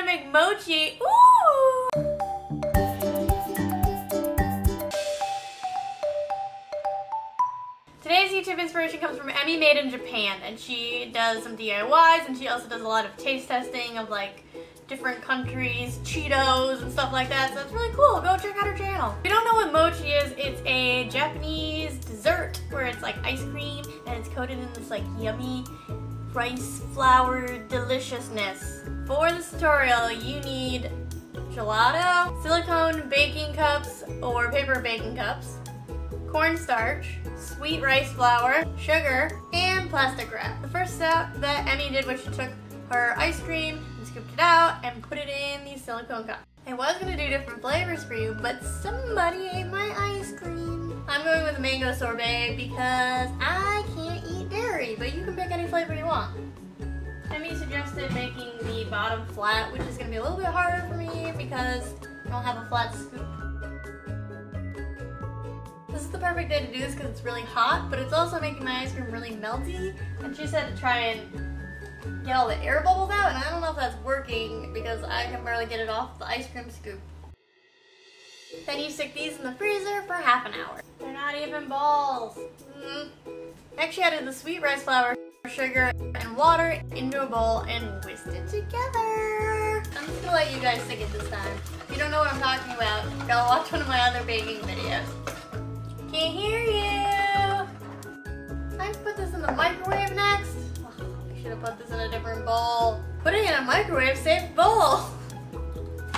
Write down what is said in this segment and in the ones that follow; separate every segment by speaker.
Speaker 1: make mochi. Ooh! Today's YouTube inspiration comes from EmmyMadeInJapan, and she does some DIYs, and she also does a lot of taste testing of like different countries, Cheetos, and stuff like that, so it's really cool. Go check out her channel. If you don't know what mochi is, it's a Japanese dessert where it's like ice cream and it's coated in this like yummy rice flour deliciousness. For this tutorial, you need gelato, silicone baking cups or paper baking cups, cornstarch, sweet rice flour, sugar, and plastic wrap. The first step that Emmy did was she took her ice cream and scooped it out and put it in these silicone cups. I was going to do different flavors for you, but somebody ate my ice cream. I'm going with mango sorbet because I can't eat dairy, but you can pick any flavor you want. Emmy suggested making the bottom flat, which is going to be a little bit harder for me because I don't have a flat scoop. This is the perfect day to do this because it's really hot, but it's also making my ice cream really melty, and she said to try and get all the air bubbles out, and I don't know if that's working because I can barely get it off the ice cream scoop. Then you stick these in the freezer for half an hour. They're not even balls. Next you added the sweet rice flour, sugar, and water into a bowl and whisked it together. I'm just gonna let you guys stick it this time. If you don't know what I'm talking about, go watch one of my other baking videos. Can't hear you! I put this in the microwave next. Should have put this in a different bowl. Put it in a microwave safe bowl.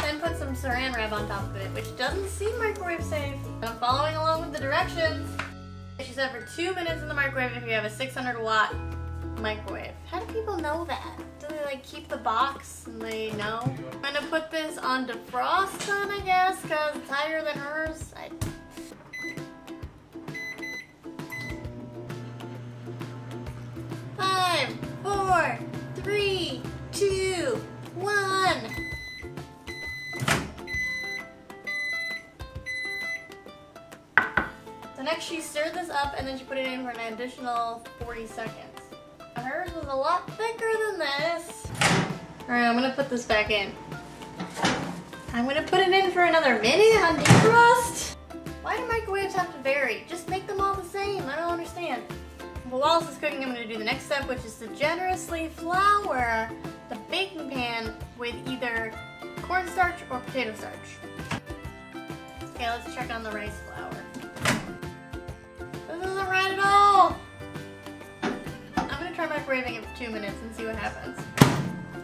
Speaker 1: Then put some saran wrap on top of it, which doesn't seem microwave safe. I'm following along with the directions. She said for 2 minutes in the microwave if you have a 600-watt microwave. How do people know that? Do they like keep the box and they know? I'm gonna put this on defrost then, I guess, because it's higher than hers. 5, 4, 3, 2, 1. So next she stirred this up and then she put it in for an additional 40 seconds. Hers was a lot thicker than this. Alright, I'm gonna put this back in. I'm gonna put it in for another minute on defrost. Why do microwaves have to vary? Just make them all the same. I don't understand. Well, while this is cooking, I'm going to do the next step, which is to generously flour the baking pan with either cornstarch or potato starch. Okay, let's check on the rice flour. This isn't right at all! I'm going to try microwaving it for 2 minutes and see what happens.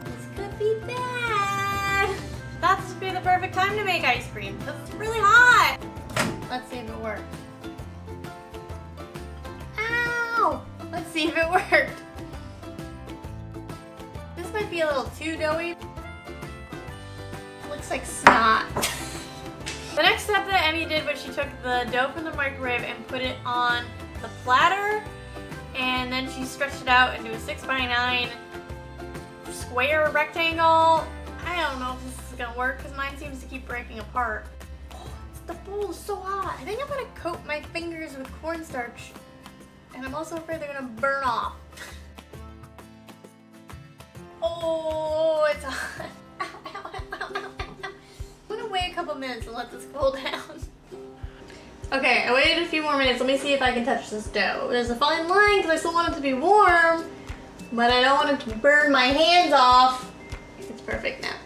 Speaker 1: This could be bad! That's would be the perfect time to make ice cream, because it's really hot! Let's see if it works. Let's see if it worked. This might be a little too doughy. It looks like snot. The next step that Emmy did was she took the dough from the microwave and put it on the platter, and then she stretched it out into a 6x9 square rectangle. I don't know if this is gonna work because mine seems to keep breaking apart. Oh, the bowl is so hot. I think I'm gonna coat my fingers with cornstarch. And I'm also afraid they're gonna burn off. Oh, it's hot. Ow, ow, ow, ow, ow. I'm gonna wait a couple minutes and let this cool down. Okay, I waited a few more minutes. Let me see if I can touch this dough. There's a fine line because I still want it to be warm, but I don't want it to burn my hands off. It's perfect now.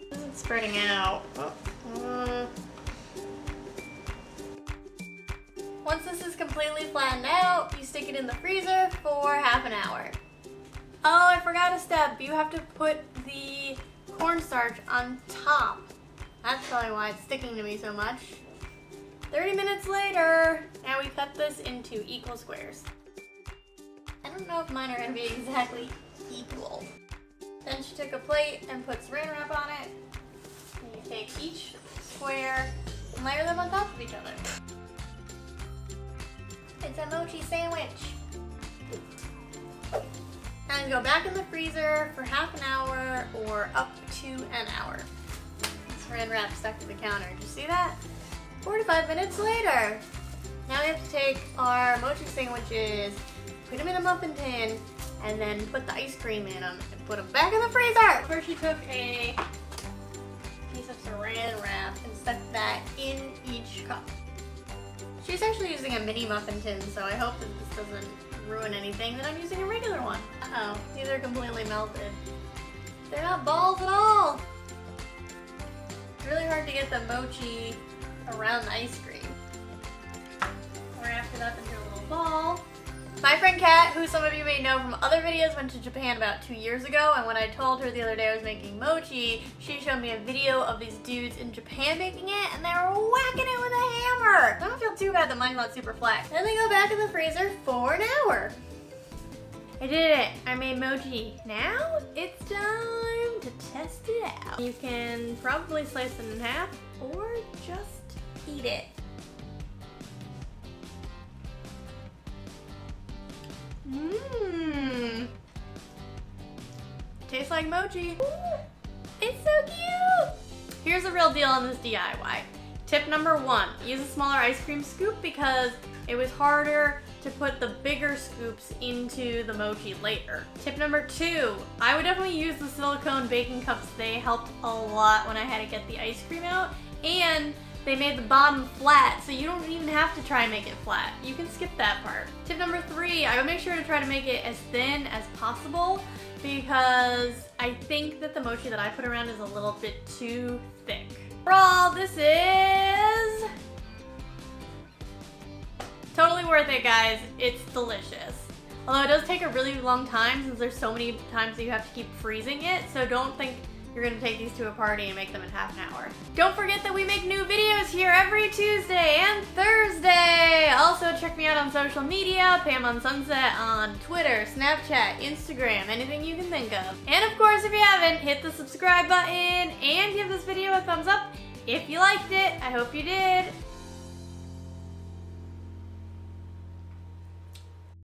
Speaker 1: This isn't spreading out. Once this is completely flattened out, you stick it in the freezer for half an hour. Oh, I forgot a step. You have to put the cornstarch on top. That's probably why it's sticking to me so much. 30 minutes later, now we cut this into equal squares. I don't know if mine are gonna be exactly equal. Then she took a plate and put saran wrap on it. And you take each square and layer them on top of each other. It's a mochi sandwich. Now you go back in the freezer for half an hour or up to an hour. Saran wrap stuck to the counter. Did you see that? 45 minutes later. Now we have to take our mochi sandwiches, put them in a muffin tin, and then put the ice cream in them and put them back in the freezer. First she took a piece of saran wrap and stuck that in each cup. She's actually using a mini muffin tin, so I hope that this doesn't ruin anything, that I'm using a regular one. Uh-oh, these are completely melted. They're not balls at all. It's really hard to get the mochi around the ice cream. Wrap it up into a little ball. My friend Kat, who some of you may know from other videos, went to Japan about 2 years ago, and when I told her the other day I was making mochi, she showed me a video of these dudes in Japan making it, and they were whacking it with a hammer. I don't feel too bad that mine's not super flat. Then they go back in the freezer for an hour. I did it. I made mochi. Now it's time to test it out. You can probably slice it in half or just eat it. Mmm. Tastes like mochi. Ooh, it's so cute. Here's the real deal on this DIY. Tip number 1, use a smaller ice cream scoop because it was harder to put the bigger scoops into the mochi later. Tip number 2, I would definitely use the silicone baking cups. They helped a lot when I had to get the ice cream out, and they made the bottom flat, so you don't even have to try and make it flat. You can skip that part. Tip number 3, I would make sure to try to make it as thin as possible because I think that the mochi that I put around is a little bit too thick. Overall, this is totally worth it, guys. It's delicious. Although it does take a really long time since there's so many times that you have to keep freezing it, so don't think you're gonna take these to a party and make them in half an hour. Don't forget that we make new videos here every Tuesday and Thursday. Also, check me out on social media, PamOnSunset on Twitter, Snapchat, Instagram, anything you can think of. And of course, if you haven't, hit the subscribe button and give this video a thumbs up if you liked it. I hope you did.